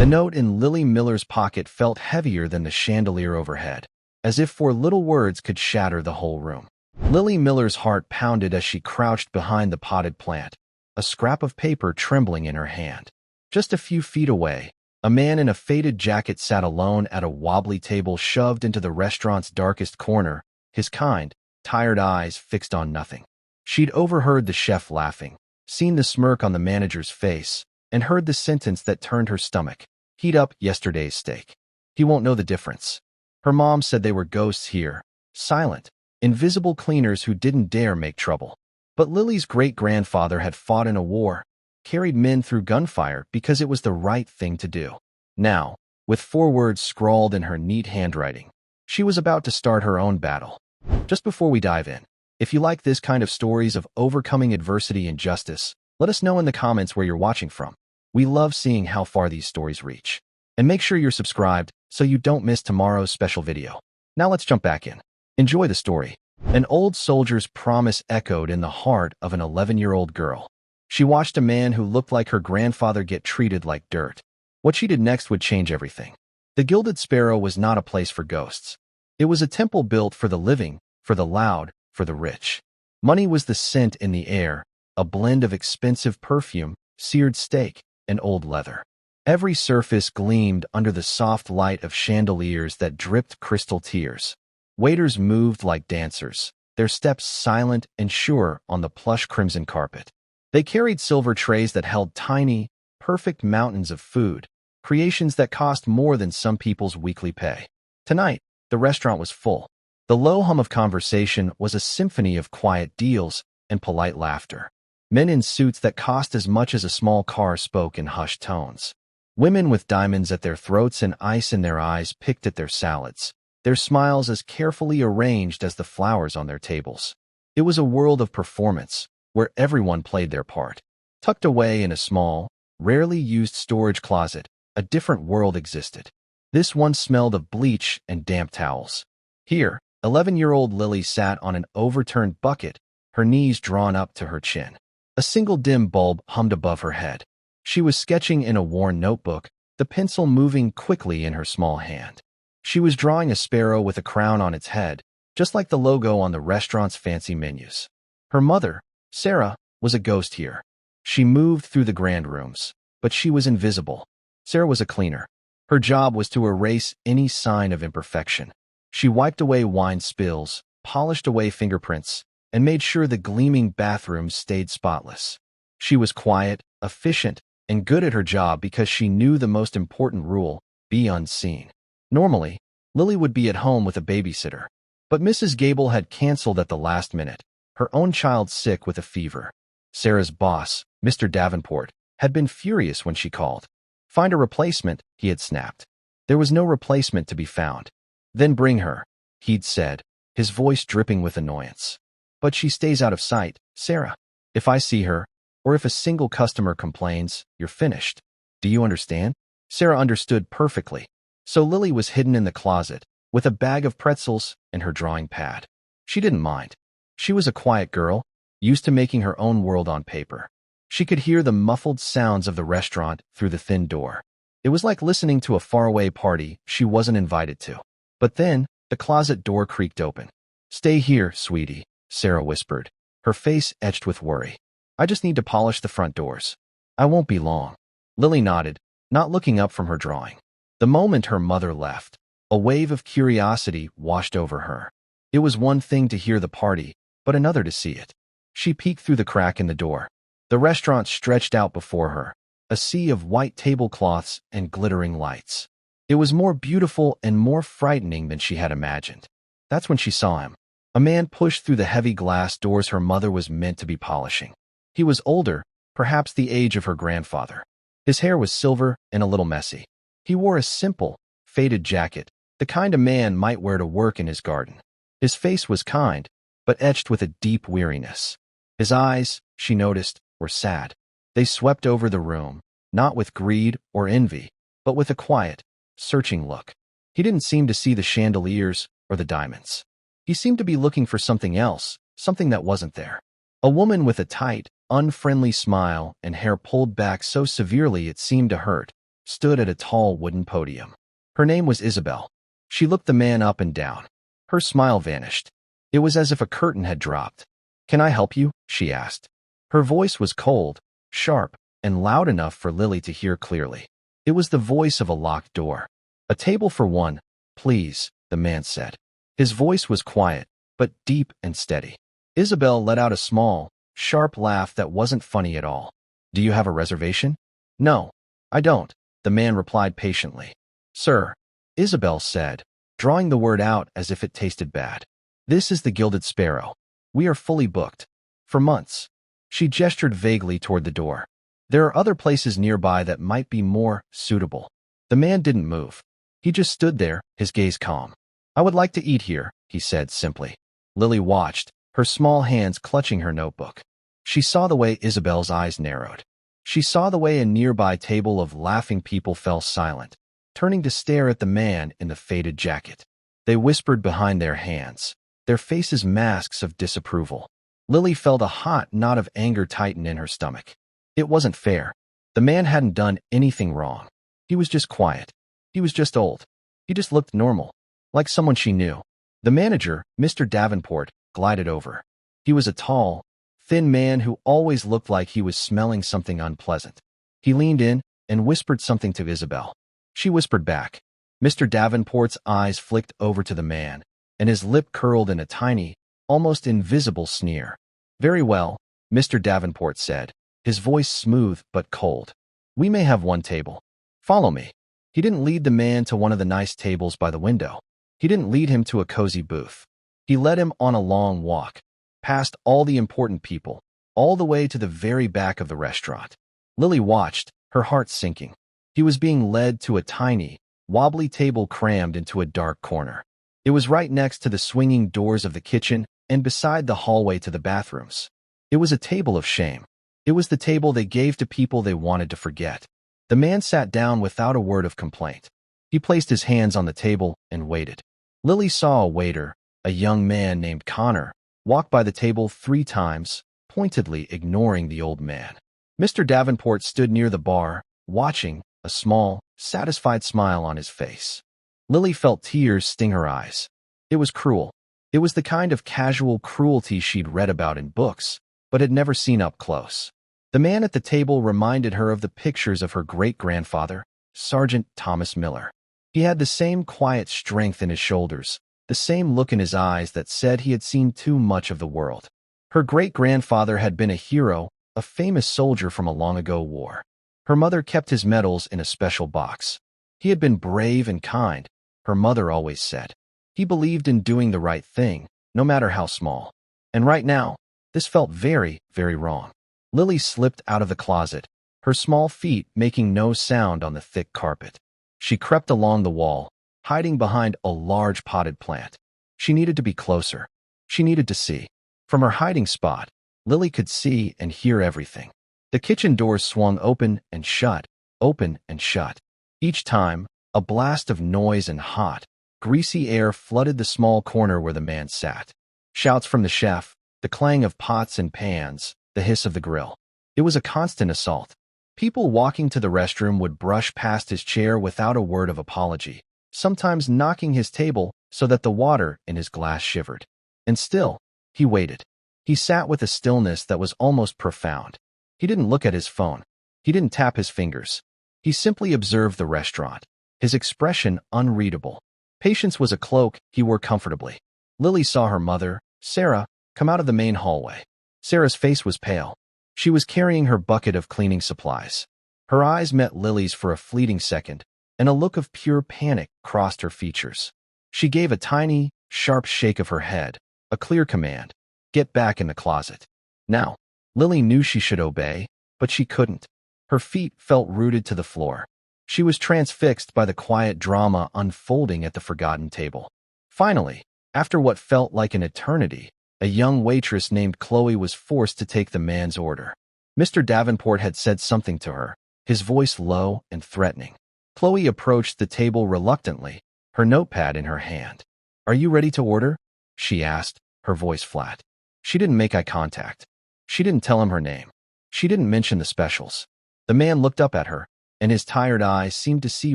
The note in Lily Miller's pocket felt heavier than the chandelier overhead, as if 4 little words could shatter the whole room. Lily Miller's heart pounded as she crouched behind the potted plant, a scrap of paper trembling in her hand. Just a few feet away, a man in a faded jacket sat alone at a wobbly table shoved into the restaurant's darkest corner, his kind, tired eyes fixed on nothing. She'd overheard the chef laughing, seen the smirk on the manager's face, and heard the sentence that turned her stomach. "Heat up yesterday's steak. He won't know the difference." Her mom said they were ghosts here, silent, invisible cleaners who didn't dare make trouble. But Lily's great-grandfather had fought in a war, carried men through gunfire because it was the right thing to do. Now, with 4 words scrawled in her neat handwriting, she was about to start her own battle. Just before we dive in, if you like this kind of stories of overcoming adversity and justice, let us know in the comments where you're watching from. We love seeing how far these stories reach. And make sure you're subscribed so you don't miss tomorrow's special video. Now let's jump back in. Enjoy the story. An old soldier's promise echoed in the heart of an 11-year-old girl. She watched a man who looked like her grandfather get treated like dirt. What she did next would change everything. The Gilded Sparrow was not a place for ghosts. It was a temple built for the living, for the loud, for the rich. Money was the scent in the air, a blend of expensive perfume, seared steak, and old leather. Every surface gleamed under the soft light of chandeliers that dripped crystal tears. Waiters moved like dancers, their steps silent and sure on the plush crimson carpet. They carried silver trays that held tiny, perfect mountains of food, creations that cost more than some people's weekly pay. Tonight, the restaurant was full. The low hum of conversation was a symphony of quiet deals and polite laughter. Men in suits that cost as much as a small car spoke in hushed tones. Women with diamonds at their throats and ice in their eyes picked at their salads, their smiles as carefully arranged as the flowers on their tables. It was a world of performance, where everyone played their part. Tucked away in a small, rarely used storage closet, a different world existed. This one smelled of bleach and damp towels. Here, 11-year-old Lily sat on an overturned bucket, her knees drawn up to her chin. A single dim bulb hummed above her head. She was sketching in a worn notebook, the pencil moving quickly in her small hand. She was drawing a sparrow with a crown on its head, just like the logo on the restaurant's fancy menus. Her mother, Sarah, was a ghost here. She moved through the grand rooms, but she was invisible. Sarah was a cleaner. Her job was to erase any sign of imperfection. She wiped away wine spills, polished away fingerprints, and made sure the gleaming bathrooms stayed spotless. She was quiet, efficient, and good at her job because she knew the most important rule: be unseen. Normally, Lily would be at home with a babysitter, but Mrs. Gable had canceled at the last minute, her own child sick with a fever. Sarah's boss, Mr. Davenport, had been furious when she called. "Find a replacement," he had snapped. There was no replacement to be found. "Then bring her," he'd said, his voice dripping with annoyance. "But she stays out of sight, Sarah. If I see her, or if a single customer complains, you're finished. Do you understand?" Sarah understood perfectly. So Lily was hidden in the closet, with a bag of pretzels and her drawing pad. She didn't mind. She was a quiet girl, used to making her own world on paper. She could hear the muffled sounds of the restaurant through the thin door. It was like listening to a faraway party she wasn't invited to. But then, the closet door creaked open. "Stay here, sweetie," Sarah whispered, her face etched with worry. "I just need to polish the front doors. I won't be long." Lily nodded, not looking up from her drawing. The moment her mother left, a wave of curiosity washed over her. It was one thing to hear the party, but another to see it. She peeked through the crack in the door. The restaurant stretched out before her, a sea of white tablecloths and glittering lights. It was more beautiful and more frightening than she had imagined. That's when she saw him. A man pushed through the heavy glass doors her mother was meant to be polishing. He was older, perhaps the age of her grandfather. His hair was silver and a little messy. He wore a simple, faded jacket, the kind a man might wear to work in his garden. His face was kind, but etched with a deep weariness. His eyes, she noticed, were sad. They swept over the room, not with greed or envy, but with a quiet, searching look. He didn't seem to see the chandeliers or the diamonds. He seemed to be looking for something else, something that wasn't there. A woman with a tight, unfriendly smile and hair pulled back so severely it seemed to hurt, stood at a tall wooden podium. Her name was Isabel. She looked the man up and down. Her smile vanished. It was as if a curtain had dropped. "Can I help you?" she asked. Her voice was cold, sharp, and loud enough for Lily to hear clearly. It was the voice of a locked door. "A table for one, please," the man said. His voice was quiet, but deep and steady. Isabel let out a small, sharp laugh that wasn't funny at all. "Do you have a reservation?" "No, I don't," the man replied patiently. "Sir," Isabel said, drawing the word out as if it tasted bad. "This is the Gilded Sparrow. We are fully booked. For months." She gestured vaguely toward the door. "There are other places nearby that might be more suitable." The man didn't move. He just stood there, his gaze calm. "I would like to eat here," he said simply. Lily watched, her small hands clutching her notebook. She saw the way Isabel's eyes narrowed. She saw the way a nearby table of laughing people fell silent, turning to stare at the man in the faded jacket. They whispered behind their hands, their faces masks of disapproval. Lily felt a hot knot of anger tighten in her stomach. It wasn't fair. The man hadn't done anything wrong. He was just quiet. He was just old. He just looked normal, like someone she knew. The manager, Mr. Davenport, glided over. He was a tall, thin man who always looked like he was smelling something unpleasant. He leaned in and whispered something to Isabel. She whispered back. Mr. Davenport's eyes flicked over to the man, and his lip curled in a tiny, almost invisible sneer. "Very well," Mr. Davenport said, his voice smooth but cold. "We may have one table. Follow me." He didn't lead the man to one of the nice tables by the window. He didn't lead him to a cozy booth. He led him on a long walk, past all the important people, all the way to the very back of the restaurant. Lily watched, her heart sinking. He was being led to a tiny, wobbly table crammed into a dark corner. It was right next to the swinging doors of the kitchen and beside the hallway to the bathrooms. It was a table of shame. It was the table they gave to people they wanted to forget. The man sat down without a word of complaint. He placed his hands on the table and waited. Lily saw a waiter, a young man named Connor, walk by the table 3 times, pointedly ignoring the old man. Mr. Davenport stood near the bar, watching, a small, satisfied smile on his face. Lily felt tears sting her eyes. It was cruel. It was the kind of casual cruelty she'd read about in books, but had never seen up close. The man at the table reminded her of the pictures of her great-grandfather, Sergeant Thomas Miller. He had the same quiet strength in his shoulders, the same look in his eyes that said he had seen too much of the world. Her great-grandfather had been a hero, a famous soldier from a long-ago war. Her mother kept his medals in a special box. He had been brave and kind, her mother always said. He believed in doing the right thing, no matter how small. And right now, this felt very, very wrong. Lily slipped out of the closet, her small feet making no sound on the thick carpet. She crept along the wall, hiding behind a large potted plant. She needed to be closer. She needed to see. From her hiding spot, Lily could see and hear everything. The kitchen doors swung open and shut, open and shut. Each time, a blast of noise and hot, greasy air flooded the small corner where the man sat. Shouts from the chef, the clang of pots and pans, the hiss of the grill. It was a constant assault. People walking to the restroom would brush past his chair without a word of apology, sometimes knocking his table so that the water in his glass shivered. And still, he waited. He sat with a stillness that was almost profound. He didn't look at his phone. He didn't tap his fingers. He simply observed the restaurant, his expression unreadable. Patience was a cloak he wore comfortably. Lily saw her mother, Sarah, come out of the main hallway. Sarah's face was pale. She was carrying her bucket of cleaning supplies. Her eyes met Lily's for a fleeting second, and a look of pure panic crossed her features. She gave a tiny, sharp shake of her head, a clear command. "Get back in the closet." Now, Lily knew she should obey, but she couldn't. Her feet felt rooted to the floor. She was transfixed by the quiet drama unfolding at the forgotten table. Finally, after what felt like an eternity, a young waitress named Chloe was forced to take the man's order. Mr. Davenport had said something to her, his voice low and threatening. Chloe approached the table reluctantly, her notepad in her hand. "Are you ready to order?" she asked, her voice flat. She didn't make eye contact. She didn't tell him her name. She didn't mention the specials. The man looked up at her, and his tired eyes seemed to see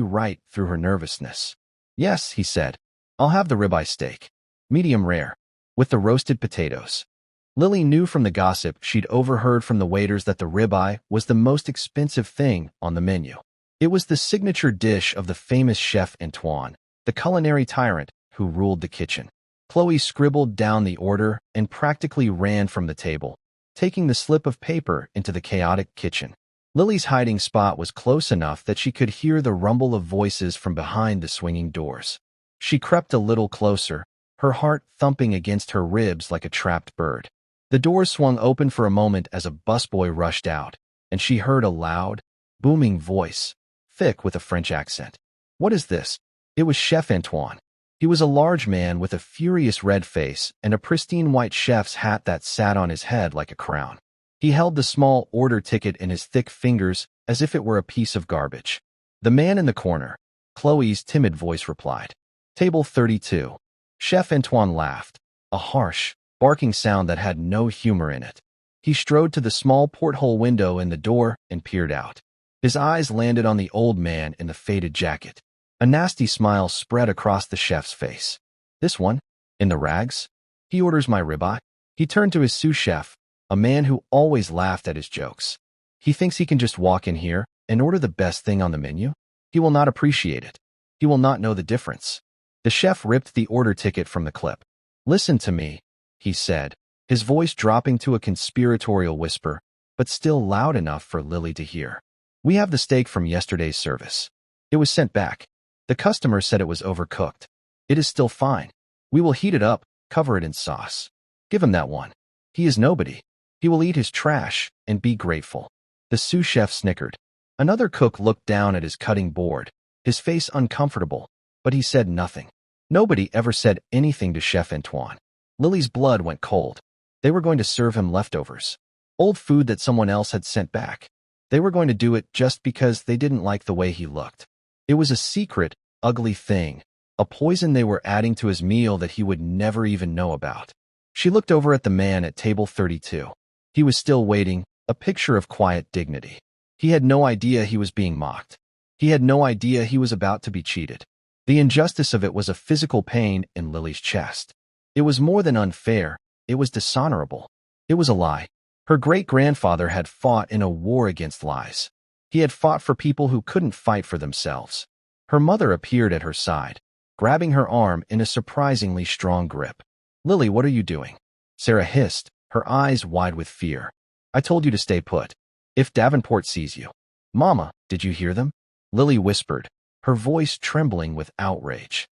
right through her nervousness. "Yes," he said. "I'll have the ribeye steak. Medium rare. With the roasted potatoes." Lily knew from the gossip she'd overheard from the waiters that the ribeye was the most expensive thing on the menu. It was the signature dish of the famous chef Antoine, the culinary tyrant who ruled the kitchen. Chloe scribbled down the order and practically ran from the table, taking the slip of paper into the chaotic kitchen. Lily's hiding spot was close enough that she could hear the rumble of voices from behind the swinging doors. She crept a little closer, her heart thumping against her ribs like a trapped bird. The doors swung open for a moment as a busboy rushed out, and she heard a loud, booming voice, thick with a French accent. "What is this?" It was Chef Antoine. He was a large man with a furious red face and a pristine white chef's hat that sat on his head like a crown. He held the small order ticket in his thick fingers as if it were a piece of garbage. "The man in the corner," Chloe's timid voice replied. "Table 32. Chef Antoine laughed, a harsh, barking sound that had no humor in it. He strode to the small porthole window in the door and peered out. His eyes landed on the old man in the faded jacket. A nasty smile spread across the chef's face. "This one? In the rags? He orders my ribeye?" He turned to his sous chef, a man who always laughed at his jokes. "He thinks he can just walk in here and order the best thing on the menu? He will not appreciate it. He will not know the difference." The chef ripped the order ticket from the clip. "Listen to me," he said, his voice dropping to a conspiratorial whisper, but still loud enough for Lily to hear. "We have the steak from yesterday's service. It was sent back. The customer said it was overcooked. It is still fine. We will heat it up, cover it in sauce. Give him that one. He is nobody. He will eat his trash and be grateful." The sous chef snickered. Another cook looked down at his cutting board, his face uncomfortable, but he said nothing. Nobody ever said anything to Chef Antoine. Lily's blood went cold. They were going to serve him leftovers. Old food that someone else had sent back. They were going to do it just because they didn't like the way he looked. It was a secret, ugly thing, a poison they were adding to his meal that he would never even know about. She looked over at the man at table 32. He was still waiting, a picture of quiet dignity. He had no idea he was being mocked. He had no idea he was about to be cheated. The injustice of it was a physical pain in Lily's chest. It was more than unfair. It was dishonorable. It was a lie. Her great-grandfather had fought in a war against lies. He had fought for people who couldn't fight for themselves. Her mother appeared at her side, grabbing her arm in a surprisingly strong grip. "Lily, what are you doing?" Sarah hissed, her eyes wide with fear. "I told you to stay put. If Davenport sees you." "Mama, did you hear them?" Lily whispered, her voice trembling with outrage.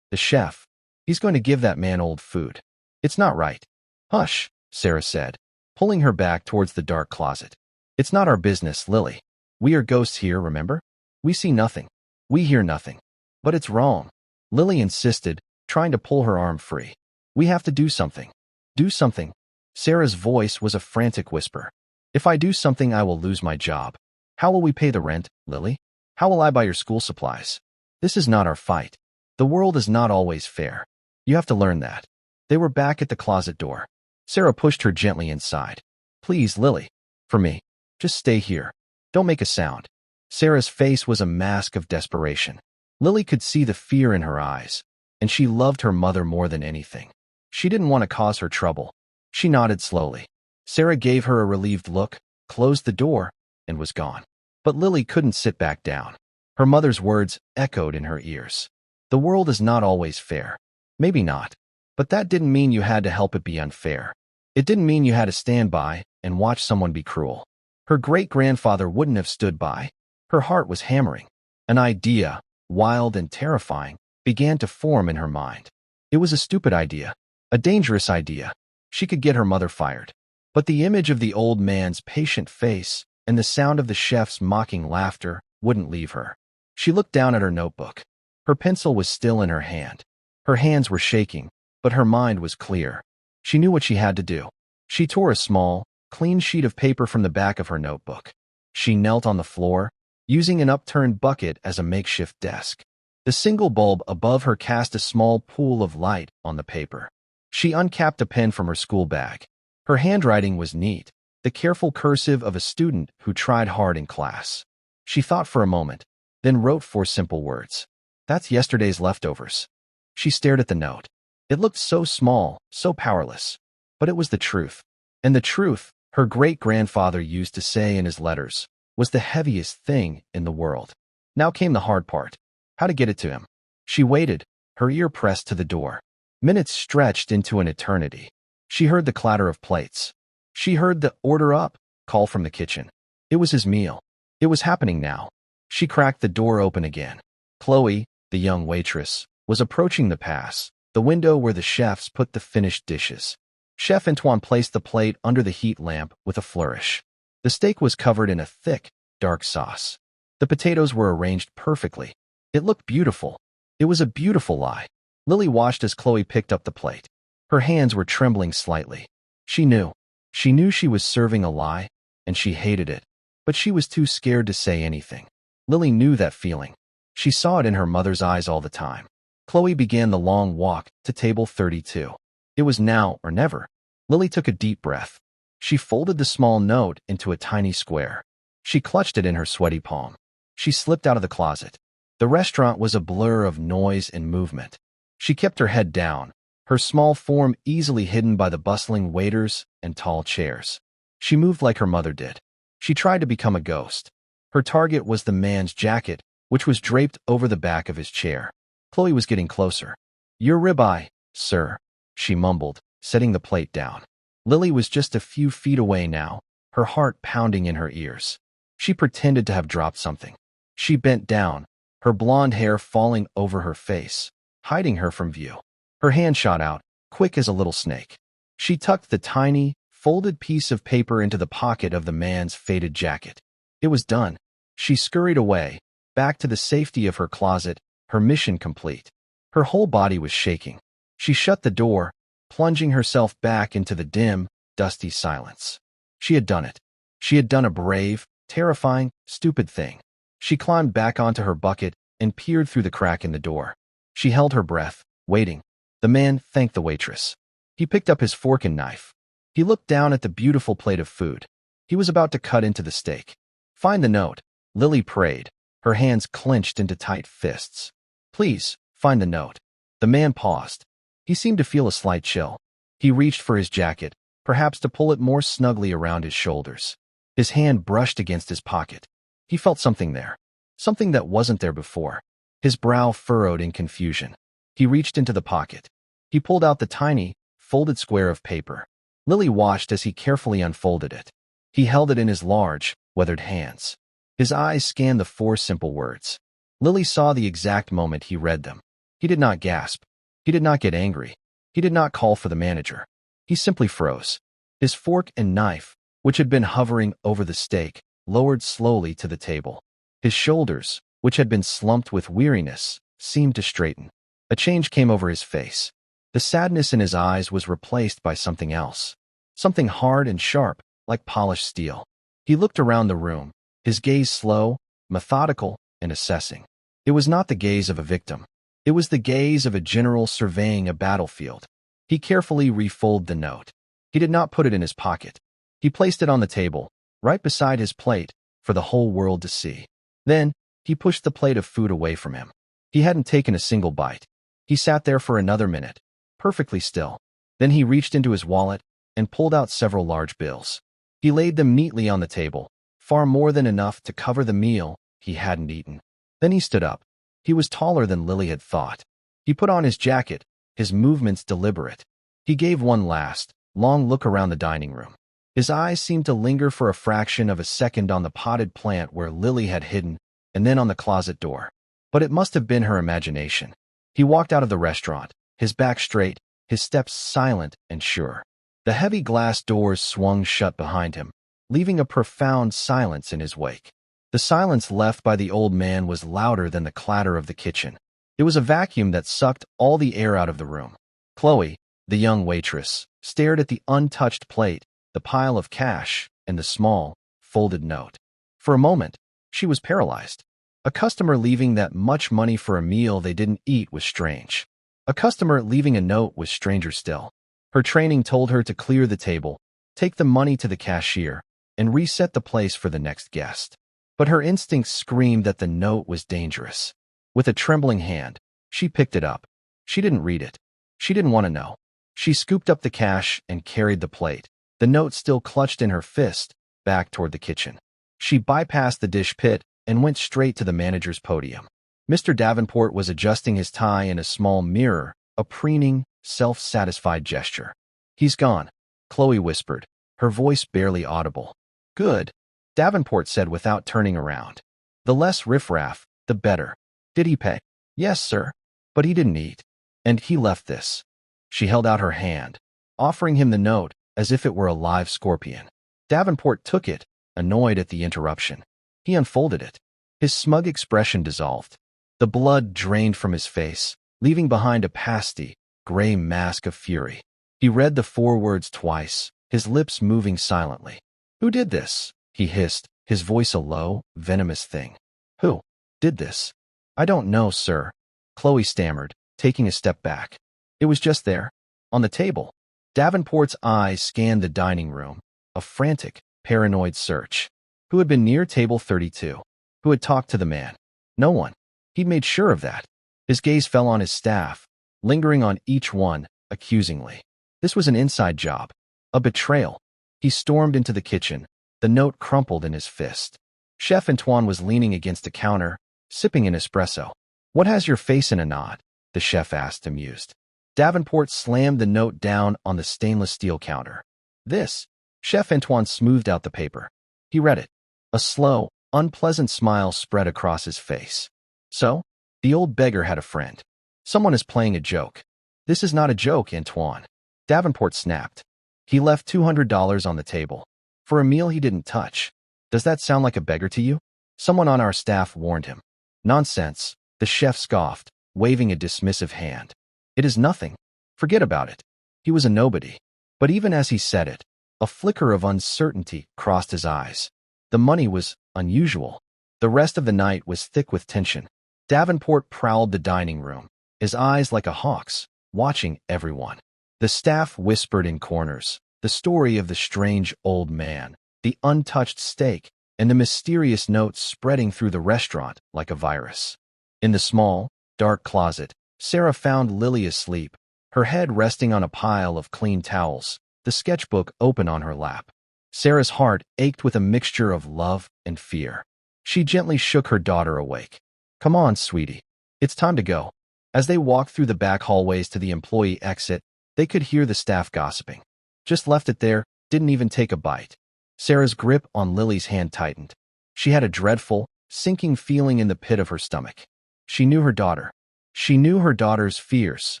"The chef. He's going to give that man old food. It's not right." "Hush," Sarah said, pulling her back towards the dark closet. "It's not our business, Lily. We are ghosts here, remember? We see nothing. We hear nothing. But it's wrong." Lily insisted, trying to pull her arm free. "We have to do something. Do something." Sarah's voice was a frantic whisper. "If I do something, I will lose my job. How will we pay the rent, Lily? How will I buy your school supplies? This is not our fight. The world is not always fair. You have to learn that." They were back at the closet door. Sarah pushed her gently inside. "Please, Lily. For me. Just stay here. Don't make a sound." Sarah's face was a mask of desperation. Lily could see the fear in her eyes, and she loved her mother more than anything. She didn't want to cause her trouble. She nodded slowly. Sarah gave her a relieved look, closed the door, and was gone. But Lily couldn't sit back down. Her mother's words echoed in her ears. The world is not always fair. Maybe not. But that didn't mean you had to help it be unfair. It didn't mean you had to stand by and watch someone be cruel. Her great-grandfather wouldn't have stood by. Her heart was hammering. An idea, wild and terrifying, began to form in her mind. It was a stupid idea, a dangerous idea. She could get her mother fired. But the image of the old man's patient face and the sound of the chef's mocking laughter wouldn't leave her. She looked down at her notebook. Her pencil was still in her hand. Her hands were shaking, but her mind was clear. She knew what she had to do. She tore a small, clean sheet of paper from the back of her notebook. She knelt on the floor, using an upturned bucket as a makeshift desk. The single bulb above her cast a small pool of light on the paper. She uncapped a pen from her school bag. Her handwriting was neat, the careful cursive of a student who tried hard in class. She thought for a moment, then wrote 4 simple words. That's yesterday's leftovers. She stared at the note. It looked so small, so powerless. But it was the truth. And the truth, her great-grandfather used to say in his letters, was the heaviest thing in the world. Now came the hard part. How to get it to him. She waited, her ear pressed to the door. Minutes stretched into an eternity. She heard the clatter of plates. She heard the "order up" call from the kitchen. It was his meal. It was happening now. She cracked the door open again. Chloe, the young waitress, was approaching the pass, the window where the chefs put the finished dishes. Chef Antoine placed the plate under the heat lamp with a flourish. The steak was covered in a thick, dark sauce. The potatoes were arranged perfectly. It looked beautiful. It was a beautiful lie. Lily watched as Chloe picked up the plate. Her hands were trembling slightly. She knew. She knew she was serving a lie, and she hated it. But she was too scared to say anything. Lily knew that feeling. She saw it in her mother's eyes all the time. Chloe began the long walk to table 32. It was now or never. Lily took a deep breath. She folded the small note into a tiny square. She clutched it in her sweaty palm. She slipped out of the closet. The restaurant was a blur of noise and movement. She kept her head down, her small form easily hidden by the bustling waiters and tall chairs. She moved like her mother did. She tried to become a ghost. Her target was the man's jacket, which was draped over the back of his chair. Chloe was getting closer. "Your ribeye, sir," she mumbled, setting the plate down. Lily was just a few feet away now, her heart pounding in her ears. She pretended to have dropped something. She bent down, her blonde hair falling over her face, hiding her from view. Her hand shot out, quick as a little snake. She tucked the tiny, folded piece of paper into the pocket of the man's faded jacket. It was done. She scurried away, back to the safety of her closet, her mission complete. Her whole body was shaking. She shut the door, plunging herself back into the dim, dusty silence. She had done it. She had done a brave, terrifying, stupid thing. She climbed back onto her bucket and peered through the crack in the door. She held her breath, waiting. The man thanked the waitress. He picked up his fork and knife. He looked down at the beautiful plate of food. He was about to cut into the steak. "Find the note," Lily prayed, her hands clenched into tight fists. "Please, find the note." The man paused. He seemed to feel a slight chill. He reached for his jacket, perhaps to pull it more snugly around his shoulders. His hand brushed against his pocket. He felt something there, something that wasn't there before. His brow furrowed in confusion. He reached into the pocket. He pulled out the tiny, folded square of paper. Lily watched as he carefully unfolded it. He held it in his large, weathered hands. His eyes scanned the 4 simple words. Lily saw the exact moment he read them. He did not gasp. He did not get angry. He did not call for the manager. He simply froze. His fork and knife, which had been hovering over the steak, lowered slowly to the table. His shoulders, which had been slumped with weariness, seemed to straighten. A change came over his face. The sadness in his eyes was replaced by something else. Something hard and sharp, like polished steel. He looked around the room, his gaze slow, methodical, and assessing. It was not the gaze of a victim. It was the gaze of a general surveying a battlefield. He carefully refolded the note. He did not put it in his pocket. He placed it on the table, right beside his plate, for the whole world to see. Then, he pushed the plate of food away from him. He hadn't taken a single bite. He sat there for another minute, perfectly still. Then he reached into his wallet and pulled out several large bills. He laid them neatly on the table, far more than enough to cover the meal he hadn't eaten. Then he stood up. He was taller than Lily had thought. He put on his jacket, his movements deliberate. He gave one last, long look around the dining room. His eyes seemed to linger for a fraction of a second on the potted plant where Lily had hidden, and then on the closet door. But it must have been her imagination. He walked out of the restaurant, his back straight, his steps silent and sure. The heavy glass doors swung shut behind him, leaving a profound silence in his wake. The silence left by the old man was louder than the clatter of the kitchen. It was a vacuum that sucked all the air out of the room. Chloe, the young waitress, stared at the untouched plate, the pile of cash, and the small, folded note. For a moment, she was paralyzed. A customer leaving that much money for a meal they didn't eat was strange. A customer leaving a note was stranger still. Her training told her to clear the table, take the money to the cashier, and reset the place for the next guest. But her instincts screamed that the note was dangerous. With a trembling hand, she picked it up. She didn't read it. She didn't want to know. She scooped up the cash and carried the plate, the note still clutched in her fist, back toward the kitchen. She bypassed the dish pit and went straight to the manager's podium. Mr. Davenport was adjusting his tie in a small mirror, a preening, self-satisfied gesture. "He's gone," Chloe whispered, her voice barely audible. "Good," Davenport said without turning around. "The less riffraff, the better. Did he pay?" "Yes, sir. But he didn't eat. And he left this." She held out her hand, offering him the note as if it were a live scorpion. Davenport took it, annoyed at the interruption. He unfolded it. His smug expression dissolved. The blood drained from his face, leaving behind a pasty, gray mask of fury. He read the 4 words twice, his lips moving silently. "Who did this?" he hissed, his voice a low, venomous thing. "Who did this?" "I don't know, sir," Chloe stammered, taking a step back. "It was just there, on the table." Davenport's eyes scanned the dining room, a frantic, paranoid search. Who had been near table 32? Who had talked to the man? No one. He'd made sure of that. His gaze fell on his staff, lingering on each one, accusingly. This was an inside job. A betrayal. He stormed into the kitchen, the note crumpled in his fist. Chef Antoine was leaning against a counter, sipping an espresso. "What has your face in a knot?" the chef asked, amused. Davenport slammed the note down on the stainless steel counter. "This." Chef Antoine smoothed out the paper. He read it. A slow, unpleasant smile spread across his face. "So, the old beggar had a friend. Someone is playing a joke." "This is not a joke, Antoine," Davenport snapped. "He left $200 on the table. For a meal he didn't touch. Does that sound like a beggar to you?" Someone on our staff warned him. "Nonsense," the chef scoffed, waving a dismissive hand. "It is nothing. Forget about it. He was a nobody." But even as he said it, a flicker of uncertainty crossed his eyes. The money was unusual. The rest of the night was thick with tension. Davenport prowled the dining room, his eyes like a hawk's, watching everyone. The staff whispered in corners, the story of the strange old man, the untouched steak, and the mysterious notes spreading through the restaurant like a virus. In the small, dark closet, Sarah found Lily asleep, her head resting on a pile of clean towels, the sketchbook open on her lap. Sarah's heart ached with a mixture of love and fear. She gently shook her daughter awake. "Come on, sweetie. It's time to go." As they walked through the back hallways to the employee exit, they could hear the staff gossiping. "Just left it there, didn't even take a bite." Sarah's grip on Lily's hand tightened. She had a dreadful, sinking feeling in the pit of her stomach. She knew her daughter. She knew her daughter's fierce,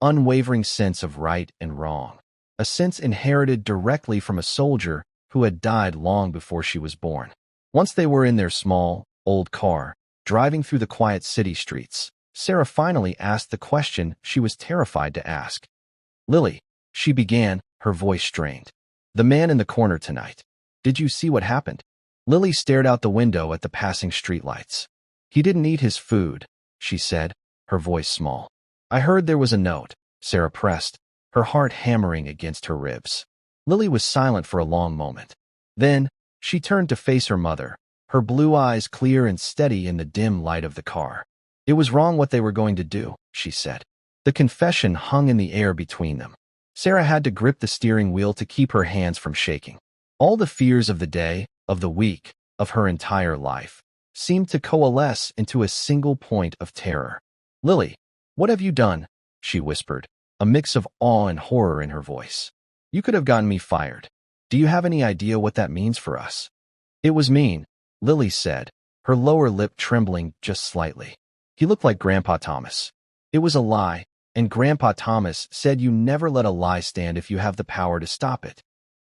unwavering sense of right and wrong, a sense inherited directly from a soldier who had died long before she was born. Once they were in their small, old car, driving through the quiet city streets, Sarah finally asked the question she was terrified to ask. "Lily," she began, her voice strained. "The man in the corner tonight. Did you see what happened?" Lily stared out the window at the passing streetlights. "He didn't eat his food," she said, her voice small. "I heard there was a note," Sarah pressed, her heart hammering against her ribs. Lily was silent for a long moment. Then, she turned to face her mother, her blue eyes clear and steady in the dim light of the car. "It was wrong what they were going to do," she said. The confession hung in the air between them. Sarah had to grip the steering wheel to keep her hands from shaking. All the fears of the day, of the week, of her entire life, seemed to coalesce into a single point of terror. "Lily, what have you done?" she whispered, a mix of awe and horror in her voice. "You could have gotten me fired. Do you have any idea what that means for us?" "It was mean," Lily said, her lower lip trembling just slightly. "He looked like Grandpa Thomas. It was a lie, and Grandpa Thomas said you never let a lie stand if you have the power to stop it."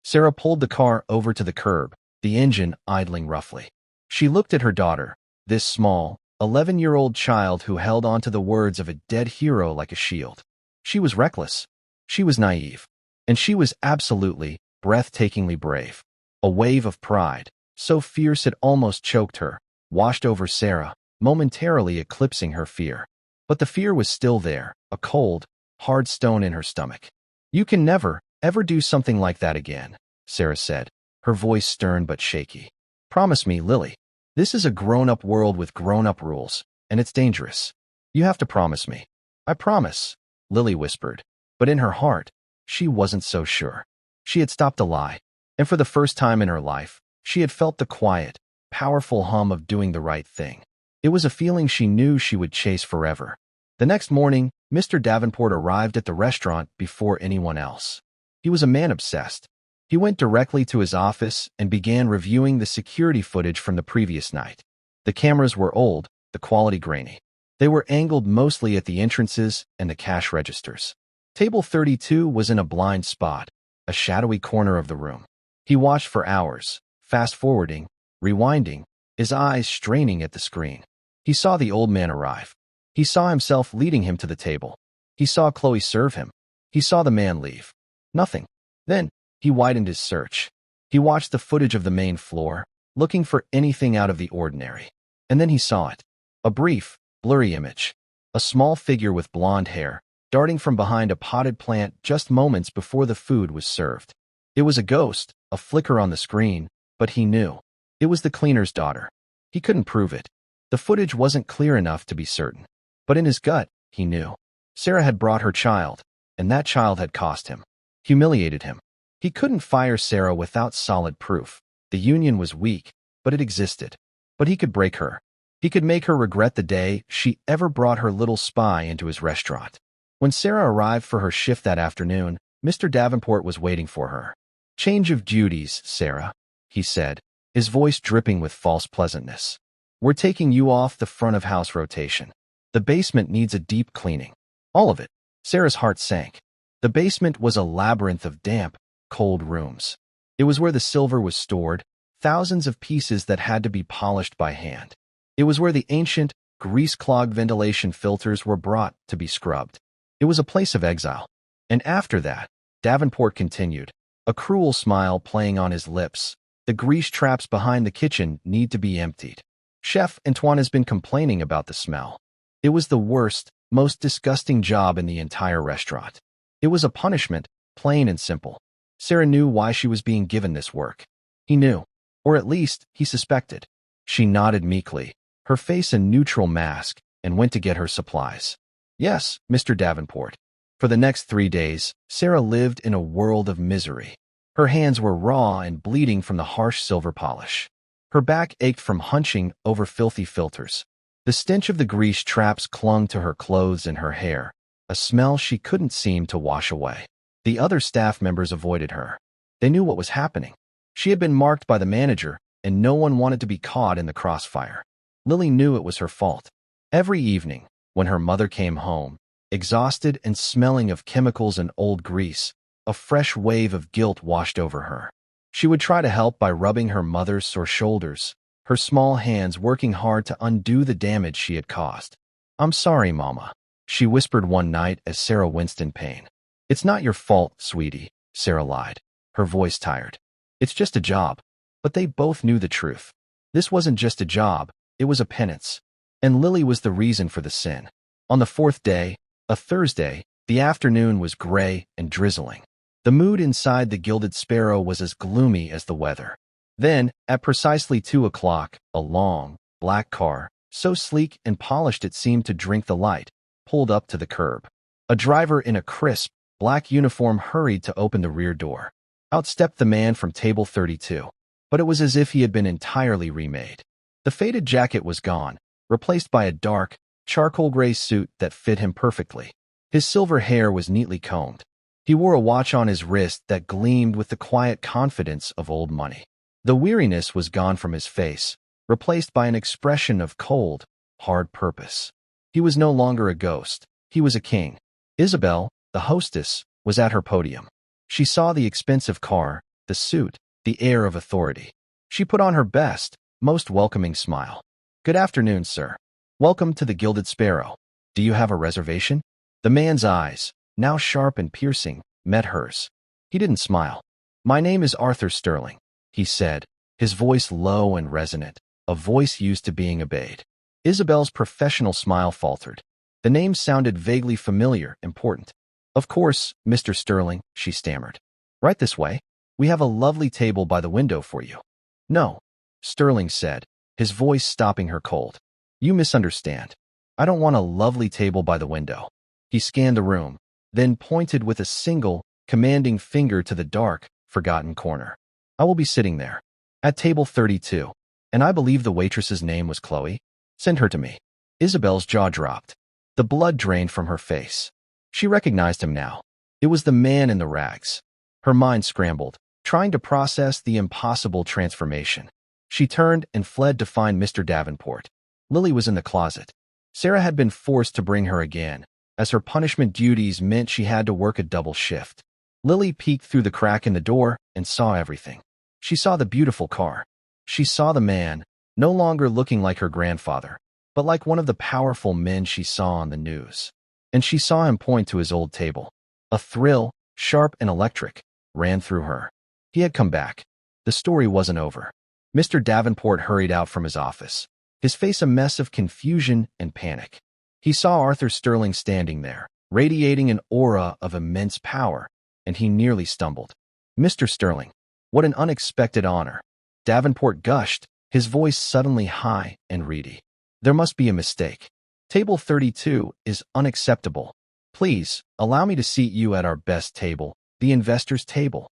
Sarah pulled the car over to the curb, the engine idling roughly. She looked at her daughter, this small, 11-year-old child who held onto the words of a dead hero like a shield. She was reckless. She was naive. And she was absolutely, breathtakingly brave. A wave of pride, so fierce it almost choked her, washed over Sarah, momentarily eclipsing her fear. But the fear was still there, a cold, hard stone in her stomach. "You can never, ever do something like that again," Sarah said, her voice stern but shaky. "Promise me, Lily." This is a grown-up world with grown-up rules, and it's dangerous. You have to promise me." "I promise," Lily whispered. But in her heart, she wasn't so sure. She had stopped to lie, and for the first time in her life, she had felt the quiet, powerful hum of doing the right thing. It was a feeling she knew she would chase forever. The next morning, Mr. Davenport arrived at the restaurant before anyone else. He was a man obsessed. He went directly to his office and began reviewing the security footage from the previous night. The cameras were old, the quality grainy. They were angled mostly at the entrances and the cash registers. Table 32 was in a blind spot, a shadowy corner of the room. He watched for hours, fast-forwarding, rewinding, his eyes straining at the screen. He saw the old man arrive. He saw himself leading him to the table. He saw Chloe serve him. He saw the man leave. Nothing. Then, he widened his search. He watched the footage of the main floor, looking for anything out of the ordinary. And then he saw it. A brief, blurry image. A small figure with blonde hair, darting from behind a potted plant just moments before the food was served. It was a ghost, a flicker on the screen, but he knew. It was the cleaner's daughter. He couldn't prove it. The footage wasn't clear enough to be certain. But in his gut, he knew. Sarah had brought her child, and that child had cost him. Humiliated him. He couldn't fire Sarah without solid proof. The union was weak, but it existed. But he could break her. He could make her regret the day she ever brought her little spy into his restaurant. When Sarah arrived for her shift that afternoon, Mr. Davenport was waiting for her. "Change of duties, Sarah," he said, his voice dripping with false pleasantness. "We're taking you off the front-of-house rotation. The basement needs a deep cleaning. All of it." Sarah's heart sank. The basement was a labyrinth of damp, cold rooms. It was where the silver was stored, thousands of pieces that had to be polished by hand. It was where the ancient, grease-clogged ventilation filters were brought to be scrubbed. It was a place of exile. And after that, Davenport continued, a cruel smile playing on his lips. "The grease traps behind the kitchen need to be emptied. Chef Antoine has been complaining about the smell. It was the worst, most disgusting job in the entire restaurant. It was a punishment, plain and simple." Sarah knew why she was being given this work. He knew, or at least he suspected. She nodded meekly, her face a neutral mask, and went to get her supplies. "Yes, Mr. Davenport." For the next 3 days, Sarah lived in a world of misery. Her hands were raw and bleeding from the harsh silver polish. Her back ached from hunching over filthy filters. The stench of the grease traps clung to her clothes and her hair, a smell she couldn't seem to wash away. The other staff members avoided her. They knew what was happening. She had been marked by the manager, and no one wanted to be caught in the crossfire. Lily knew it was her fault. Every evening, when her mother came home, exhausted and smelling of chemicals and old grease, a fresh wave of guilt washed over her. She would try to help by rubbing her mother's sore shoulders, her small hands working hard to undo the damage she had caused. "I'm sorry, Mama," she whispered one night as Sarah winced in pain. "It's not your fault, sweetie," Sarah lied, her voice tired. "It's just a job." But they both knew the truth. This wasn't just a job, it was a penance. And Lily was the reason for the sin. On the 4th day, a Thursday, the afternoon was gray and drizzling. The mood inside the Gilded Sparrow was as gloomy as the weather. Then, at precisely 2 o'clock, a long, black car, so sleek and polished it seemed to drink the light, pulled up to the curb. A driver in a crisp, black uniform hurried to open the rear door. Out stepped the man from table 32. But it was as if he had been entirely remade. The faded jacket was gone, replaced by a dark, charcoal gray suit that fit him perfectly. His silver hair was neatly combed. He wore a watch on his wrist that gleamed with the quiet confidence of old money. The weariness was gone from his face, replaced by an expression of cold, hard purpose. He was no longer a ghost. He was a king. Isabel, the hostess, was at her podium. She saw the expensive car, the suit, the air of authority. She put on her best, most welcoming smile. "Good afternoon, sir. Welcome to the Gilded Sparrow. Do you have a reservation?" The man's eyes, now sharp and piercing, met hers. He didn't smile. "My name is Arthur Sterling," he said, his voice low and resonant, a voice used to being obeyed. Isabel's professional smile faltered. The name sounded vaguely familiar, important. "Of course, Mr. Sterling," she stammered. "Right this way. We have a lovely table by the window for you." "No," Sterling said, his voice stopping her cold. You misunderstand. I don't want a lovely table by the window. He scanned the room, then pointed with a single, commanding finger to the dark, forgotten corner. I will be sitting there. At table 32. And I believe the waitress's name was Chloe. Send her to me. Isabel's jaw dropped. The blood drained from her face. She recognized him now. It was the man in the rags. Her mind scrambled, trying to process the impossible transformation. She turned and fled to find Mr. Davenport. Lily was in the closet. Sarah had been forced to bring her again, as her punishment duties meant she had to work a double shift. Lily peeked through the crack in the door and saw everything. She saw the beautiful car. She saw the man, no longer looking like her grandfather, but like one of the powerful men she saw on the news. And she saw him point to his old table. A thrill, sharp and electric, ran through her. He had come back. The story wasn't over. Mr. Davenport hurried out from his office, his face a mess of confusion and panic. He saw Arthur Sterling standing there, radiating an aura of immense power, and he nearly stumbled. Mr. Sterling, what an unexpected honor. Davenport gushed, his voice suddenly high and reedy. There must be a mistake. Table 32 is unacceptable. Please, allow me to seat you at our best table, the investor's table.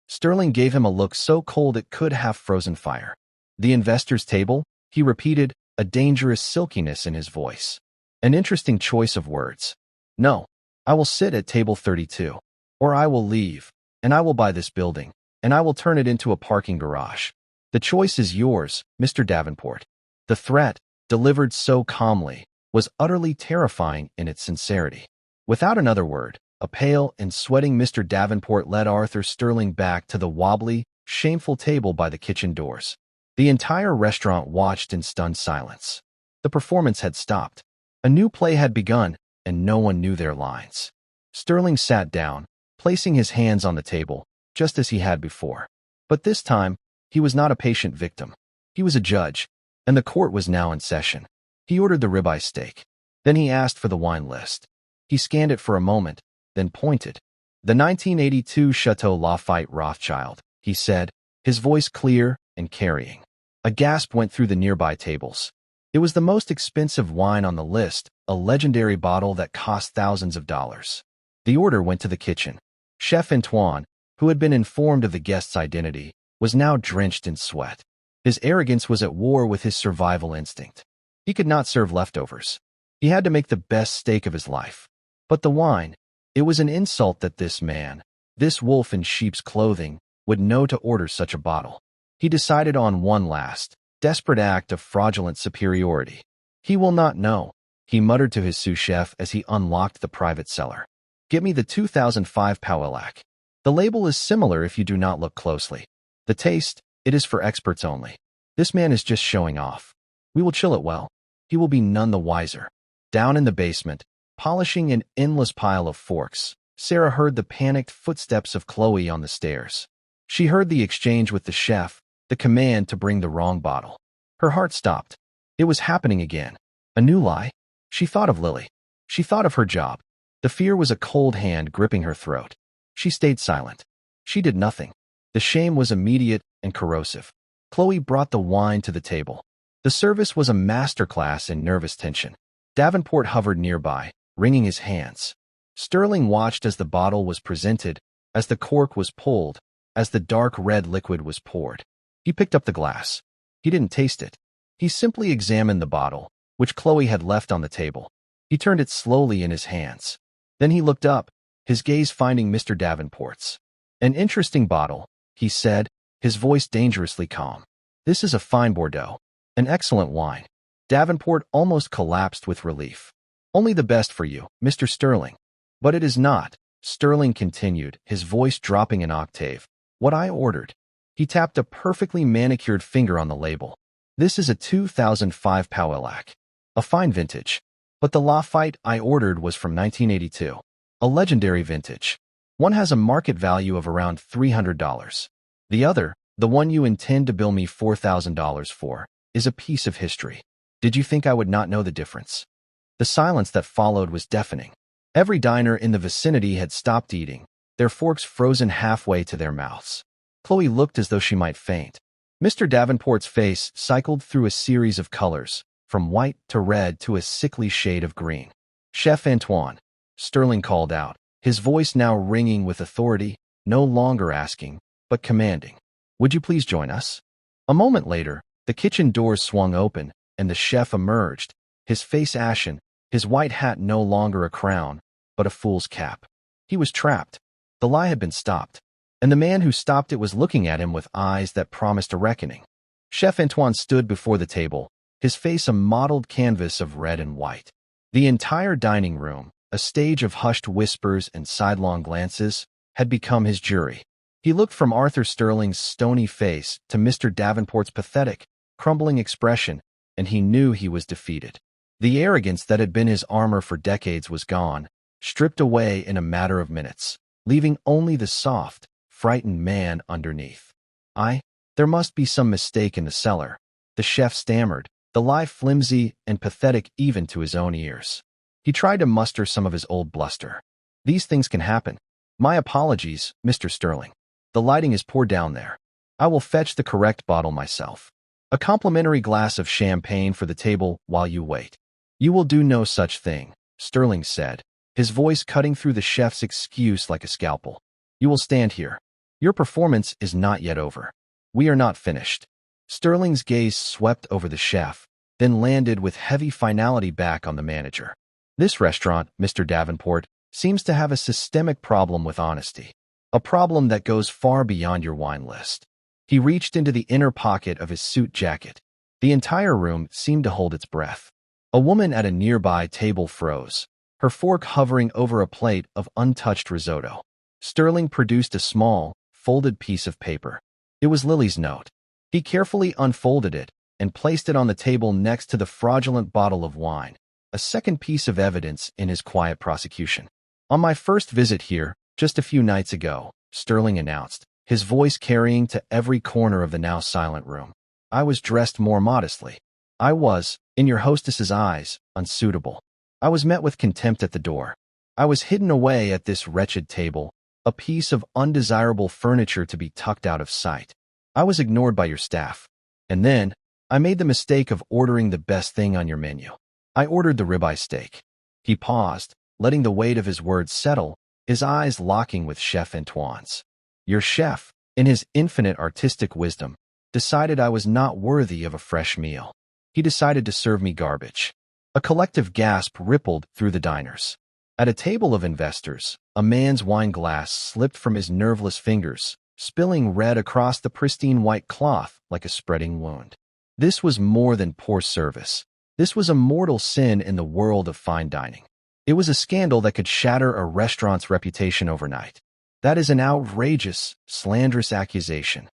Sterling gave him a look so cold it could have frozen fire. The investor's table? He repeated, a dangerous silkiness in his voice. An interesting choice of words. No, I will sit at table 32. Or I will leave, and I will buy this building, and I will turn it into a parking garage. The choice is yours, Mr. Davenport. The threat, delivered so calmly, was utterly terrifying in its sincerity. Without another word, a pale and sweating Mr. Davenport led Arthur Sterling back to the wobbly, shameful table by the kitchen doors. The entire restaurant watched in stunned silence. The performance had stopped. A new play had begun, and no one knew their lines. Sterling sat down, placing his hands on the table, just as he had before. But this time, he was not a patient victim. He was a judge, and the court was now in session. He ordered the ribeye steak. Then he asked for the wine list. He scanned it for a moment, then pointed. The 1982 Chateau Lafite Rothschild, he said, his voice clear and carrying. A gasp went through the nearby tables. It was the most expensive wine on the list, a legendary bottle that cost thousands of dollars. The order went to the kitchen. Chef Antoine, who had been informed of the guest's identity, was now drenched in sweat. His arrogance was at war with his survival instinct. He could not serve leftovers. He had to make the best steak of his life. But the wine, it was an insult that this man, this wolf in sheep's clothing, would know to order such a bottle. He decided on one last, desperate act of fraudulent superiority. He will not know, he muttered to his sous chef as he unlocked the private cellar. Get me the 2005 Pauillac. The label is similar if you do not look closely. The taste, it is for experts only. This man is just showing off. We will chill it well. He will be none the wiser. Down in the basement, polishing an endless pile of forks, Sarah heard the panicked footsteps of Chloe on the stairs. She heard the exchange with the chef, the command to bring the wrong bottle. Her heart stopped. It was happening again. A new lie? She thought of Lily. She thought of her job. The fear was a cold hand gripping her throat. She stayed silent. She did nothing. The shame was immediate and corrosive. Chloe brought the wine to the table. The service was a masterclass in nervous tension. Davenport hovered nearby, wringing his hands. Sterling watched as the bottle was presented, as the cork was pulled, as the dark red liquid was poured. He picked up the glass. He didn't taste it. He simply examined the bottle, which Chloe had left on the table. He turned it slowly in his hands. Then he looked up, his gaze finding Mr. Davenport's. An interesting bottle, he said, his voice dangerously calm. This is a fine Bordeaux. An excellent wine. Davenport almost collapsed with relief. Only the best for you, Mr. Sterling. But it is not, Sterling continued, his voice dropping an octave. What I ordered. He tapped a perfectly manicured finger on the label. This is a 2005 Pauillac. A fine vintage. But the Lafite I ordered was from 1982. A legendary vintage. One has a market value of around $300. The other, the one you intend to bill me $4,000 for, is a piece of history. Did you think I would not know the difference? The silence that followed was deafening. Every diner in the vicinity had stopped eating, their forks frozen halfway to their mouths. Chloe looked as though she might faint. Mr. Davenport's face cycled through a series of colors, from white to red to a sickly shade of green. "Chef Antoine," Sterling called out, his voice now ringing with authority, no longer asking, but commanding. "Would you please join us?" A moment later, the kitchen doors swung open, and the chef emerged, his face ashen, his white hat no longer a crown, but a fool's cap. He was trapped. The lie had been stopped, and the man who stopped it was looking at him with eyes that promised a reckoning. Chef Antoine stood before the table, his face a mottled canvas of red and white. The entire dining room, a stage of hushed whispers and sidelong glances, had become his jury. He looked from Arthur Sterling's stony face to Mr. Davenport's pathetic, crumbling expression, and he knew he was defeated. The arrogance that had been his armor for decades was gone, stripped away in a matter of minutes, leaving only the soft, frightened man underneath. There must be some mistake in the cellar," the chef stammered, the lie flimsy and pathetic even to his own ears. He tried to muster some of his old bluster. "These things can happen. My apologies, Mr. Sterling. The lighting is poor down there. I will fetch the correct bottle myself. A complimentary glass of champagne for the table while you wait." "You will do no such thing," Sterling said, his voice cutting through the chef's excuse like a scalpel. "You will stand here. Your performance is not yet over. We are not finished." Sterling's gaze swept over the chef, then landed with heavy finality back on the manager. "This restaurant, Mr. Davenport, seems to have a systemic problem with honesty. A problem that goes far beyond your wine list." He reached into the inner pocket of his suit jacket. The entire room seemed to hold its breath. A woman at a nearby table froze, her fork hovering over a plate of untouched risotto. Sterling produced a small, folded piece of paper. It was Lily's note. He carefully unfolded it and placed it on the table next to the fraudulent bottle of wine, a second piece of evidence in his quiet prosecution. "On my first visit here, just a few nights ago," Sterling announced, his voice carrying to every corner of the now silent room, "I was dressed more modestly. I was, in your hostess's eyes, unsuitable. I was met with contempt at the door. I was hidden away at this wretched table, a piece of undesirable furniture to be tucked out of sight. I was ignored by your staff. And then, I made the mistake of ordering the best thing on your menu. I ordered the ribeye steak." He paused, letting the weight of his words settle, his eyes locking with Chef Antoine's. "Your chef, in his infinite artistic wisdom, decided I was not worthy of a fresh meal. He decided to serve me garbage." A collective gasp rippled through the diners. At a table of investors, a man's wine glass slipped from his nerveless fingers, spilling red across the pristine white cloth like a spreading wound. This was more than poor service. This was a mortal sin in the world of fine dining. It was a scandal that could shatter a restaurant's reputation overnight. "That is an outrageous, slanderous accusation."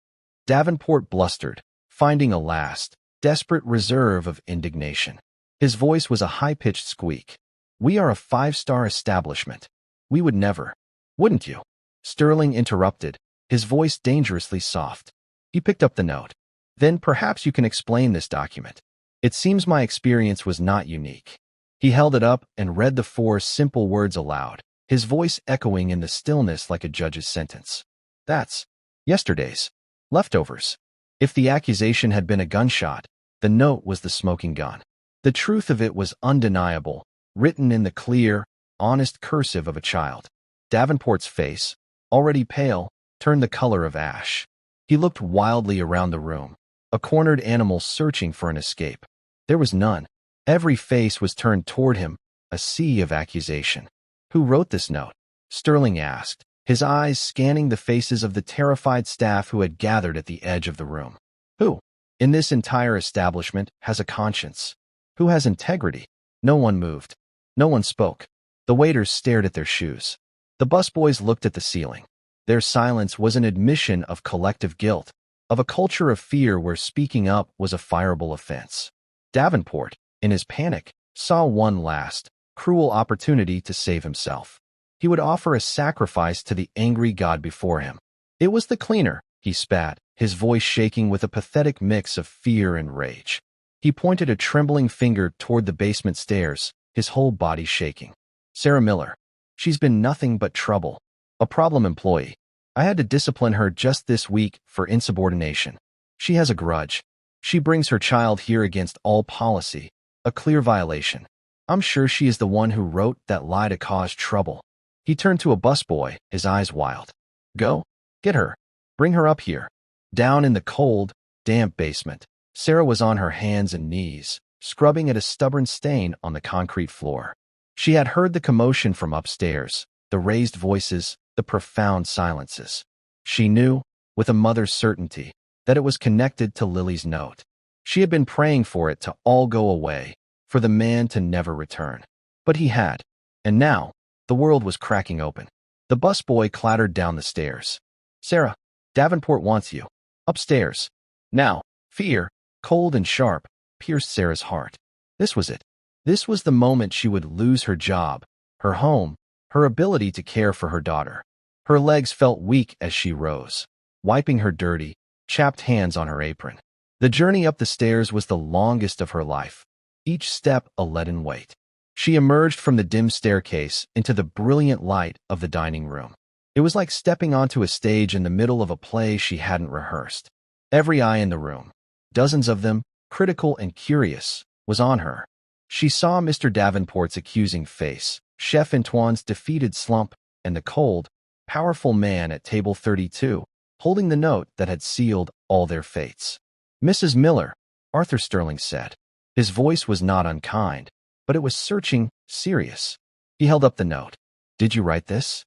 Davenport blustered, finding a last, desperate reserve of indignation. His voice was a high-pitched squeak. "We are a five-star establishment. We would never." "Wouldn't you?" Sterling interrupted, his voice dangerously soft. He picked up the note. "Then perhaps you can explain this document. It seems my experience was not unique." He held it up and read the 4 simple words aloud, his voice echoing in the stillness like a judge's sentence. "That's yesterday's leftovers." If the accusation had been a gunshot, the note was the smoking gun. The truth of it was undeniable, written in the clear, honest cursive of a child. Davenport's face, already pale, turned the color of ash. He looked wildly around the room, a cornered animal searching for an escape. There was none. Every face was turned toward him, a sea of accusation. "Who wrote this note?" Sterling asked, his eyes scanning the faces of the terrified staff who had gathered at the edge of the room. "Who, in this entire establishment, has a conscience? Who has integrity?" No one moved. No one spoke. The waiters stared at their shoes. The busboys looked at the ceiling. Their silence was an admission of collective guilt, of a culture of fear where speaking up was a fireable offense. Davenport, in his panic, saw one last, cruel opportunity to save himself. He would offer a sacrifice to the angry god before him. "It was the cleaner," he spat, his voice shaking with a pathetic mix of fear and rage. He pointed a trembling finger toward the basement stairs, his whole body shaking. "Sarah Miller. She's been nothing but trouble. A problem employee. I had to discipline her just this week for insubordination. She has a grudge. She brings her child here against all policy, a clear violation. I'm sure she is the one who wrote that lie to cause trouble. He turned to a busboy, his eyes wild. Go, get her. Bring her up here. Down in the cold, damp basement, Sarah was on her hands and knees, scrubbing at a stubborn stain on the concrete floor. She had heard the commotion from upstairs, the raised voices, the profound silences. She knew, with a mother's certainty, that it was connected to Lily's note. She had been praying for it to all go away, for the man to never return. But he had. And now, the world was cracking open. The busboy clattered down the stairs. Sarah, Davenport wants you. Upstairs. Now. Fear, cold and sharp, pierced Sarah's heart. This was it. This was the moment she would lose her job, her home, her ability to care for her daughter. Her legs felt weak as she rose, wiping her dirty, chapped hands on her apron. The journey up the stairs was the longest of her life, each step a leaden weight. She emerged from the dim staircase into the brilliant light of the dining room. It was like stepping onto a stage in the middle of a play she hadn't rehearsed. Every eye in the room, dozens of them, critical and curious, was on her. She saw Mr. Davenport's accusing face, Chef Antoine's defeated slump, and the cold, powerful man at table 32, holding the note that had sealed all their fates. Mrs. Miller, Arthur Sterling said. His voice was not unkind, but it was searching, serious. He held up the note. Did you write this?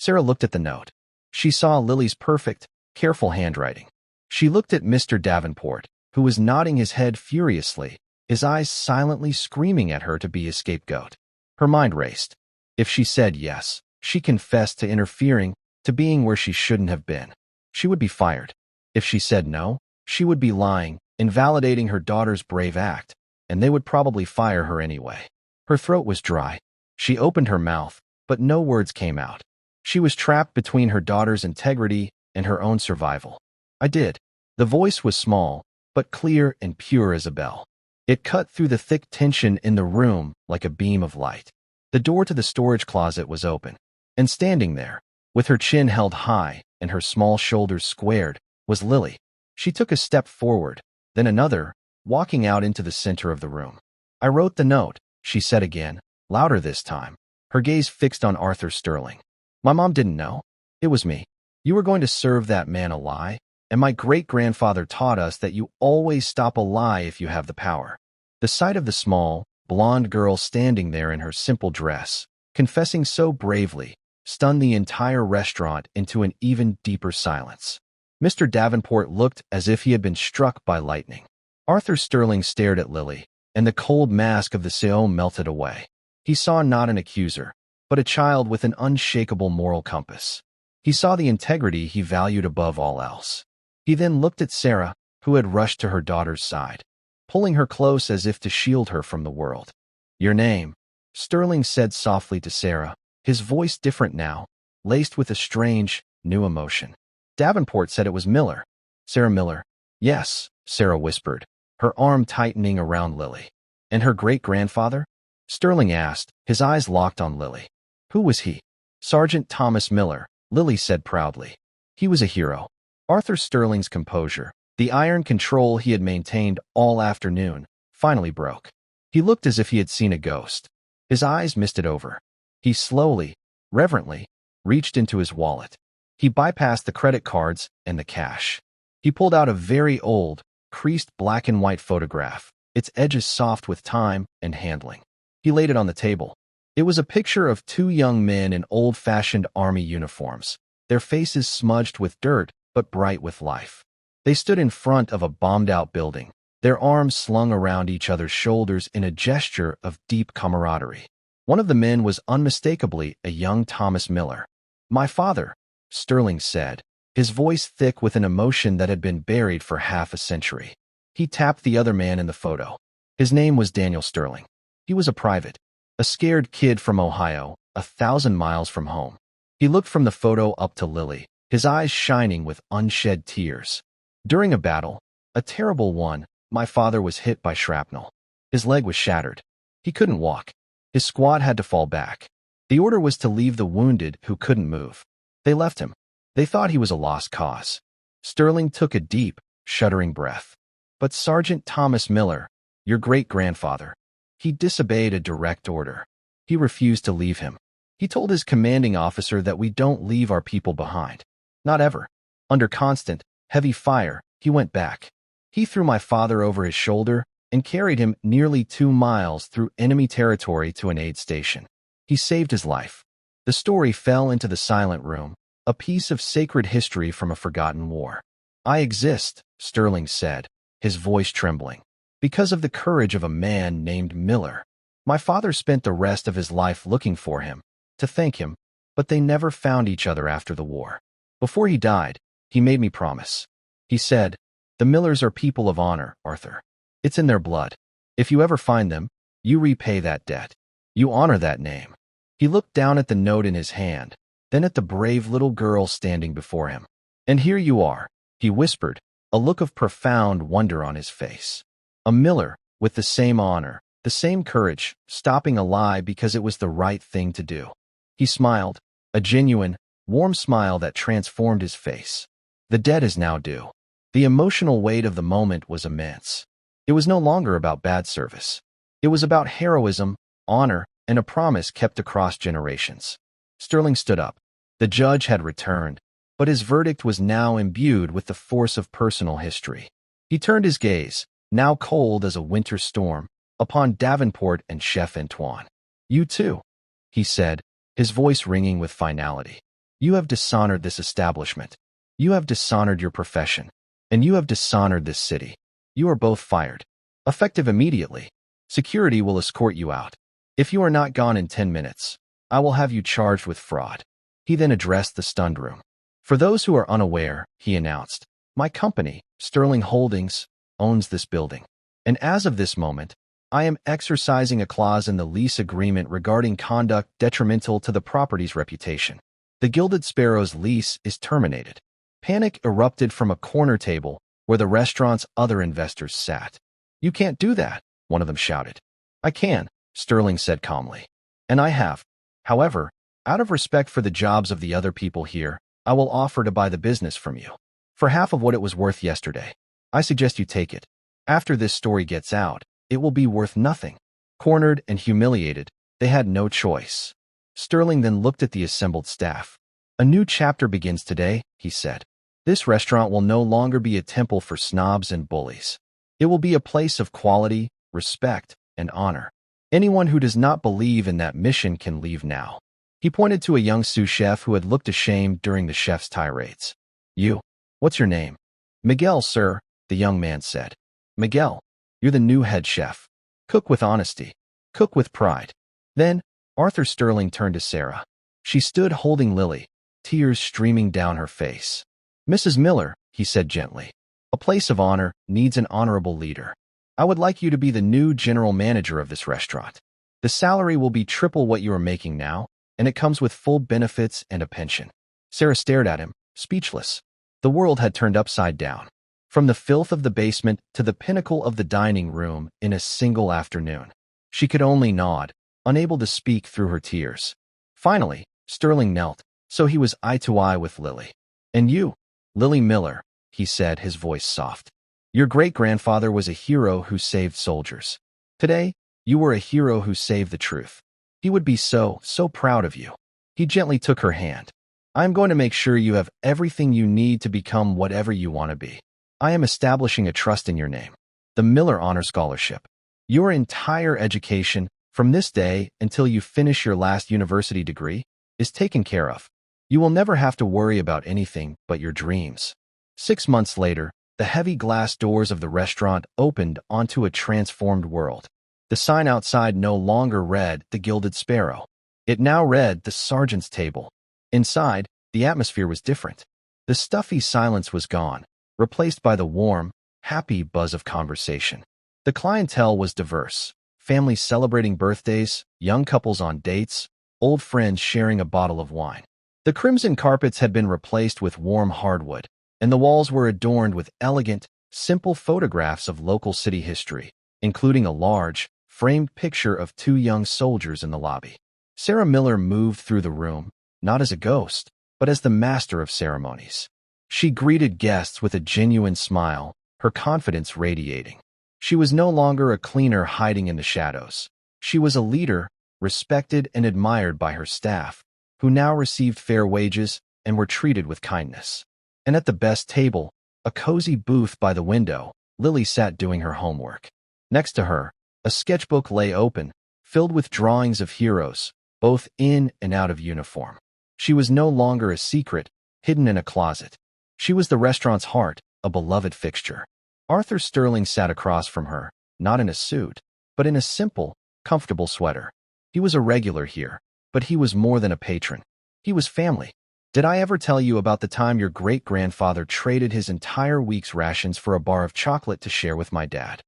Sarah looked at the note. She saw Lily's perfect, careful handwriting. She looked at Mr. Davenport, who was nodding his head furiously, his eyes silently screaming at her to be his scapegoat. Her mind raced. If she said yes, she confessed to interfering, to being where she shouldn't have been. She would be fired. If she said no, she would be lying, invalidating her daughter's brave act, and they would probably fire her anyway. Her throat was dry. She opened her mouth, but no words came out. She was trapped between her daughter's integrity and her own survival. I did. The voice was small, but clear and pure as a bell. It cut through the thick tension in the room like a beam of light. The door to the storage closet was open, and standing there, with her chin held high and her small shoulders squared, was Lily. She took a step forward, then another, walking out into the center of the room. I wrote the note, she said again, louder this time, her gaze fixed on Arthur Sterling. My mom didn't know. It was me. You were going to serve that man a lie, and my great-grandfather taught us that you always stop a lie if you have the power. The sight of the small, blonde girl standing there in her simple dress, confessing so bravely, stunned the entire restaurant into an even deeper silence. Mr. Davenport looked as if he had been struck by lightning. Arthur Sterling stared at Lily, and the cold mask of the CEO melted away. He saw not an accuser, but a child with an unshakable moral compass. He saw the integrity he valued above all else. He then looked at Sarah, who had rushed to her daughter's side, pulling her close as if to shield her from the world. Your name, Sterling said softly to Sarah, his voice different now, laced with a strange, new emotion. Davenport said it was Miller. Sarah Miller. Yes, Sarah whispered, her arm tightening around Lily. And her great-grandfather? Sterling asked, his eyes locked on Lily. Who was he? Sergeant Thomas Miller, Lily said proudly. He was a hero. Arthur Sterling's composure, the iron control he had maintained all afternoon, finally broke. He looked as if he had seen a ghost. His eyes misted over. He slowly, reverently, reached into his wallet. He bypassed the credit cards and the cash. He pulled out a very old, creased black and white photograph, its edges soft with time and handling. He laid it on the table. It was a picture of two young men in old-fashioned army uniforms, their faces smudged with dirt but bright with life. They stood in front of a bombed-out building, their arms slung around each other's shoulders in a gesture of deep camaraderie. One of the men was unmistakably a young Thomas Miller. My father, Sterling said, his voice thick with an emotion that had been buried for half a century. He tapped the other man in the photo. His name was Daniel Sterling. He was a private, a scared kid from Ohio, 1,000 miles from home. He looked from the photo up to Lily, his eyes shining with unshed tears. During a battle, a terrible one, my father was hit by shrapnel. His leg was shattered. He couldn't walk. His squad had to fall back. The order was to leave the wounded who couldn't move. They left him. They thought he was a lost cause. Sterling took a deep, shuddering breath. But Sergeant Thomas Miller, your great-grandfather, he disobeyed a direct order. He refused to leave him. He told his commanding officer that we don't leave our people behind. Not ever. Under constant, heavy fire, he went back. He threw my father over his shoulder and carried him nearly 2 miles through enemy territory to an aid station. He saved his life. The story fell into the silent room, a piece of sacred history from a forgotten war. I exist, Sterling said, his voice trembling, because of the courage of a man named Miller. My father spent the rest of his life looking for him, to thank him, but they never found each other after the war. Before he died, he made me promise. He said, "The Millers are people of honor, Arthur. It's in their blood. If you ever find them, you repay that debt. You honor that name." He looked down at the note in his hand, then at the brave little girl standing before him. "And here you are," he whispered, a look of profound wonder on his face. A Miller, with the same honor, the same courage, stopping a lie because it was the right thing to do. He smiled, a genuine, warm smile that transformed his face. The debt is now due. The emotional weight of the moment was immense. It was no longer about bad service. It was about heroism, honor, and a promise kept across generations. Sterling stood up. The judge had returned, but his verdict was now imbued with the force of personal history. He turned his gaze, now cold as a winter storm, upon Davenport and Chef Antoine. "You too," he said, his voice ringing with finality. "You have dishonored this establishment. You have dishonored your profession. And you have dishonored this city. You are both fired. Effective immediately. Security will escort you out. If you are not gone in 10 minutes, I will have you charged with fraud." He then addressed the stunned room. "For those who are unaware," he announced, "my company, Sterling Holdings, owns this building. And as of this moment, I am exercising a clause in the lease agreement regarding conduct detrimental to the property's reputation. The Gilded Sparrow's lease is terminated." Panic erupted from a corner table where the restaurant's other investors sat. "You can't do that," one of them shouted. "I can," Sterling said calmly. "And I have. However, out of respect for the jobs of the other people here, I will offer to buy the business from you. For half of what it was worth yesterday. I suggest you take it. After this story gets out, it will be worth nothing." Cornered and humiliated, they had no choice. Sterling then looked at the assembled staff. "A new chapter begins today," he said. "This restaurant will no longer be a temple for snobs and bullies. It will be a place of quality, respect, and honor. Anyone who does not believe in that mission can leave now." He pointed to a young sous chef who had looked ashamed during the chef's tirades. "You, what's your name?" "Miguel, sir," the young man said. "Miguel, you're the new head chef. Cook with honesty. Cook with pride." Then, Arthur Sterling turned to Sarah. She stood holding Lily, tears streaming down her face. "Mrs. Miller," he said gently, "a place of honor needs an honorable leader. I would like you to be the new general manager of this restaurant. The salary will be triple what you are making now, and it comes with full benefits and a pension." Sarah stared at him, speechless. The world had turned upside down. From the filth of the basement to the pinnacle of the dining room in a single afternoon. She could only nod, unable to speak through her tears. Finally, Sterling knelt, so he was eye to eye with Lily. "And you, Lily Miller," he said, his voice soft. "Your great-grandfather was a hero who saved soldiers. Today, you were a hero who saved the truth. He would be so proud of you." He gently took her hand. "I am going to make sure you have everything you need to become whatever you want to be. I am establishing a trust in your name. The Miller Honor Scholarship. Your entire education, from this day until you finish your last university degree, is taken care of. You will never have to worry about anything but your dreams." 6 months later, the heavy glass doors of the restaurant opened onto a transformed world. The sign outside no longer read "The Gilded Sparrow." It now read "The Sergeant's Table." Inside, the atmosphere was different. The stuffy silence was gone, replaced by the warm, happy buzz of conversation. The clientele was diverse. Families celebrating birthdays, young couples on dates, old friends sharing a bottle of wine. The crimson carpets had been replaced with warm hardwood, and the walls were adorned with elegant, simple photographs of local city history, including a large, framed picture of 2 young soldiers in the lobby. Sarah Miller moved through the room, not as a ghost, but as the master of ceremonies. She greeted guests with a genuine smile, her confidence radiating. She was no longer a cleaner hiding in the shadows. She was a leader, respected and admired by her staff, who now received fair wages and were treated with kindness. And at the best table, a cozy booth by the window, Lily sat doing her homework. Next to her, a sketchbook lay open, filled with drawings of heroes, both in and out of uniform. She was no longer a secret, hidden in a closet. She was the restaurant's heart, a beloved fixture. Arthur Sterling sat across from her, not in a suit, but in a simple, comfortable sweater. He was a regular here, but he was more than a patron. He was family. Did I ever tell you about the time your great-grandfather traded his entire week's rations for a bar of chocolate to share with my dad?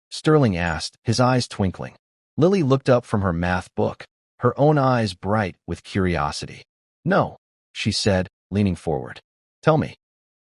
Sterling asked, his eyes twinkling. Lily looked up from her math book, her own eyes bright with curiosity. No, she said, leaning forward. Tell me.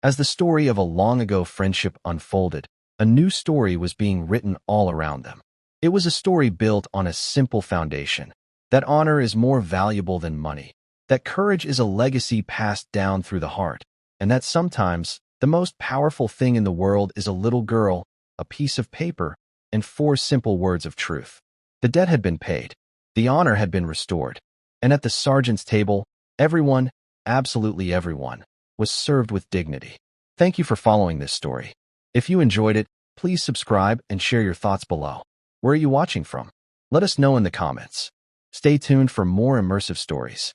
As the story of a long-ago friendship unfolded, a new story was being written all around them. It was a story built on a simple foundation, that honor is more valuable than money, that courage is a legacy passed down through the heart, and that sometimes the most powerful thing in the world is a little girl, a piece of paper, and 4 simple words of truth. The debt had been paid, the honor had been restored, and at the sergeant's table, everyone, absolutely everyone, was served with dignity. Thank you for following this story. If you enjoyed it, please subscribe and share your thoughts below. Where are you watching from? Let us know in the comments. Stay tuned for more immersive stories.